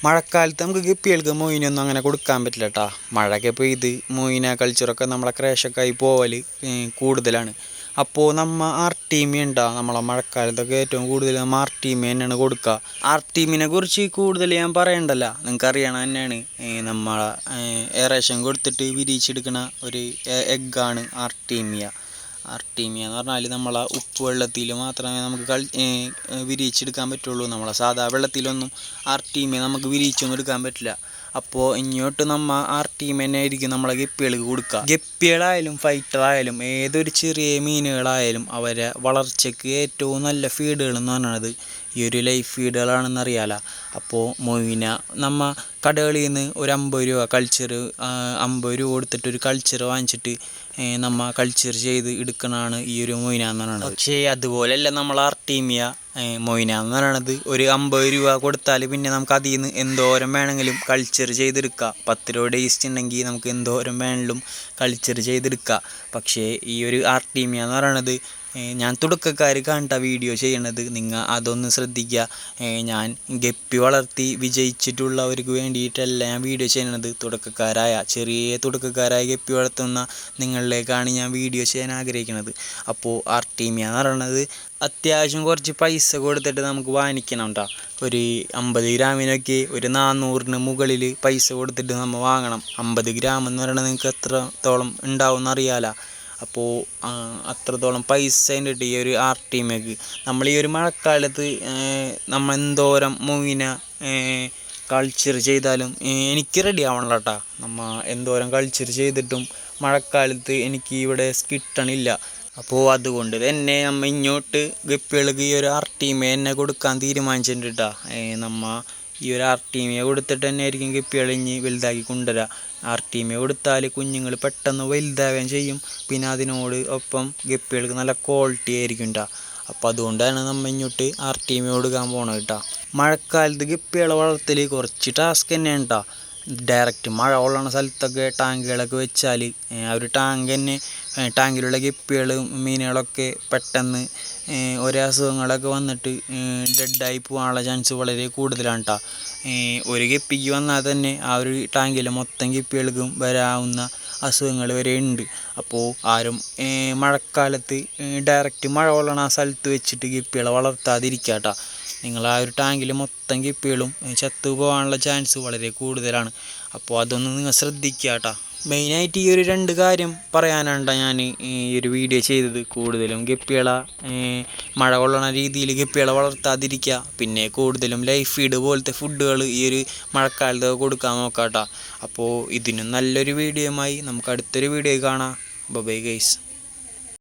മഴക്കാലത്ത് നമുക്ക് ഗപ്പികൾക്ക് മൊയിനൊന്നും അങ്ങനെ കൊടുക്കാൻ പറ്റില്ല കേട്ടോ. മഴയൊക്കെ പെയ്ത് മൊയിന കൾച്ചറൊക്കെ നമ്മളെ ക്രാഷൊക്കെ ആയി പോവൽ കൂടുതലാണ്. അപ്പോൾ നമ്മൾ ആർട്ടീമിയ ഉണ്ടാകും നമ്മളെ മഴക്കാലത്തൊക്കെ ഏറ്റവും കൂടുതൽ നമ്മൾ ആർട്ടീമിയ തന്നെയാണ് കൊടുക്കുക. ആർട്ടീമിനെ കുറിച്ച് കൂടുതൽ ഞാൻ പറയണ്ടല്ലോ, നിങ്ങൾക്ക് അറിയണം തന്നെയാണ്. നമ്മളെ എയറേഷൻ കൊടുത്തിട്ട് വിരിയിച്ചെടുക്കുന്ന ഒരു എഗ്ഗാണ് ആർട്ടീമിയ. ആർട്ടീമിയ എന്ന് പറഞ്ഞാൽ നമ്മളെ ഉപ്പ് വെള്ളത്തിൽ മാത്രമേ നമുക്ക് വിരിയിച്ചെടുക്കാൻ പറ്റുള്ളൂ. നമ്മളെ സാധാ വെള്ളത്തിലൊന്നും ആർട്ടീമിയ നമുക്ക് വിരിയിച്ചൊന്നും എടുക്കാൻ പറ്റില്ല. അപ്പോൾ ഇങ്ങോട്ട് നമ്മൾ ആർട്ടീമിയ തന്നെ ആയിരിക്കും നമ്മളെ ഗപ്പികൾക്ക് കൊടുക്കുക. ഗപ്പികളായാലും ഫൈറ്ററായാലും ഏതൊരു ചെറിയ മീനുകളായാലും അവരെ വളർച്ചയ്ക്ക് ഏറ്റവും നല്ല ഫീഡുകൾ എന്ന് പറയുന്നത് ഈ ഒരു ലൈഫ് ഫീഡുകളാണെന്ന് അറിയാലോ. അപ്പോൾ മൊയിന നമ്മൾ കടകളിൽ നിന്ന് ഒരു 50 രൂപ കൾച്ചർ 50 രൂപ കൊടുത്തിട്ട് ഒരു കൾച്ചർ വാങ്ങിച്ചിട്ട് നമ്മൾ കൾച്ചർ ചെയ്ത് എടുക്കണതാണ് ഈ ഒരു മൊയിന എന്ന് പറയുന്നത്. പക്ഷേ അതുപോലെയല്ല നമ്മൾ ആർട്ടീമിയ. മൊയിന എന്ന് പറയണത് ഒരു 50 രൂപ കൊടുത്താൽ പിന്നെ നമുക്ക് അതിൽ നിന്ന് എന്തോരം വേണമെങ്കിലും കൾച്ചർ ചെയ്തെടുക്കുക. 10 രൂപ ടേസ്റ്റ് ഉണ്ടെങ്കിൽ നമുക്ക് എന്തോരം വേണമെങ്കിലും കൾച്ചർ ചെയ്തെടുക്കുക. പക്ഷേ ഈ ഒരു ആർട്ടീമിയ എന്ന് പറയണത് ഞാൻ തുടക്കക്കാർ കണ്ട വീഡിയോ ചെയ്യണത് നിങ്ങൾ അതൊന്ന് ശ്രദ്ധിക്കുക. ഞാൻ ഗപ്പി വളർത്തി വിജയിച്ചിട്ടുള്ളവർക്ക് വേണ്ടിയിട്ടല്ല ഞാൻ വീഡിയോ ചെയ്യണത്. ചെറിയ തുടക്കക്കാരായ ഗപ്പി വളർത്തുന്ന നിങ്ങളിലേക്കാണ് ഞാൻ വീഡിയോ ചെയ്യാൻ ആഗ്രഹിക്കുന്നത്. അപ്പോൾ ആർട്ടീമിയ എന്ന് പറയണത് അത്യാവശ്യം കുറച്ച് പൈസ കൊടുത്തിട്ട് നമുക്ക് വാങ്ങിക്കണം കേട്ടോ. ഒരു 50 ഗ്രാമിനൊക്കെ ഒരു 400-ന് മുകളിൽ പൈസ കൊടുത്തിട്ട് നമ്മൾ വാങ്ങണം. 50 ഗ്രാം എന്ന് പറയുന്നത് നിങ്ങൾക്ക് എത്രത്തോളം ഉണ്ടാവും എന്നറിയാലോ. അപ്പോൾ അത്രത്തോളം പൈസ ഉണ്ട് ഈ ഒരു ആർട്ടീമിയക്ക്. നമ്മൾ ഈ ഒരു മഴക്കാലത്ത് നമ്മൾ എന്തോരം മൊയിന കൾച്ചർ ചെയ്താലും എനിക്ക് റെഡി ആവണല്ലോ കേട്ടോ. നമ്മൾ എന്തോരം കൾച്ചർ ചെയ്തിട്ടും മഴക്കാലത്ത് എനിക്ക് ഇവിടെ കിട്ടണില്ല. അപ്പോൾ അതുകൊണ്ട് തന്നെ നമ്മൾ ഇങ്ങോട്ട് ഗപ്പികൾക്ക് ഈ ഒരു ആർട്ടീമിയ തന്നെ കൊടുക്കാൻ തീരുമാനിച്ചിട്ടുണ്ട് കേട്ടോ. നമ്മൾ ഈ ഒരു ആർട്ടീമിയ കൊടുത്തിട്ട് തന്നെ ആയിരിക്കും ഗപ്പികൾ ഇനി വലുതാക്കി കൊണ്ടുവരിക. ആർട്ടീമിയ കൊടുത്താൽ കുഞ്ഞുങ്ങൾ പെട്ടെന്ന് വലുതാവുകയും ചെയ്യും. പിന്നെ അതിനോട് ഒപ്പം ഗപ്പികൾക്ക് നല്ല ക്വാളിറ്റി ആയിരിക്കും കേട്ടോ. അപ്പോൾ അതുകൊണ്ടാണ് നമ്മൾ ഇങ്ങോട്ട് ആർട്ടീമിയ കൊടുക്കാൻ പോകണത് കേട്ടോ. മഴക്കാലത്ത് ഗപ്പികളെ വളർത്തൽ കുറച്ച് ടാസ്ക് തന്നെയാണ് കേട്ടോ. ഡയറക്റ്റ് മഴ കൊള്ളണ സ്ഥലത്തൊക്കെ ടാങ്കുകളൊക്കെ വെച്ചാൽ ആ ഒരു ടാങ്കിലുള്ള ഗപ്പികളും മീനുകളൊക്കെ പെട്ടെന്ന് ഓരോ അസുഖങ്ങളൊക്കെ വന്നിട്ട് ഡെഡായി പോകാനുള്ള ചാൻസ് വളരെ കൂടുതലാണ് കേട്ടോ. ഒരു ഗപ്പിക്ക് വന്നാൽ തന്നെ ആ ഒരു ടാങ്കിലെ മൊത്തം ഗപ്പികൾക്കും വരാവുന്ന അസുഖങ്ങൾ വരെ ഉണ്ട്. അപ്പോൾ ആരും മഴക്കാലത്ത് ഡയറക്റ്റ് മഴ കൊള്ളണ ആ സ്ഥലത്ത് വെച്ചിട്ട് ഗപ്പികളെ വളർത്താതിരിക്കുക കേട്ടോ. നിങ്ങൾ ആ ഒരു ടാങ്കിൽ മൊത്തം ഗപ്പികളും ചത്തു പോകാനുള്ള ചാൻസ് വളരെ കൂടുതലാണ്. അപ്പോൾ അതൊന്ന് നിങ്ങൾ ശ്രദ്ധിക്കുക കേട്ടോ. മെയിനായിട്ട് ഈ ഒരു 2 കാര്യം പറയാനാണ് ഞാൻ ഈ ഒരു വീഡിയോ ചെയ്തത്. കൂടുതലും ഗപ്പികളെ മഴ കൊള്ളണ രീതിയിൽ ഗപ്പികളെ വളർത്താതിരിക്കുക. പിന്നെ കൂടുതലും ലൈഫ് ഫീഡ് പോലത്തെ ഫുഡുകൾ ഈ ഒരു മഴക്കാലത്ത് കൊടുക്കാൻ നോക്കാം കേട്ടോ. അപ്പോൾ ഇതിനും നല്ലൊരു വീഡിയോയുമായി നമുക്ക് അടുത്തൊരു വീഡിയോ കാണാം. Bye guys.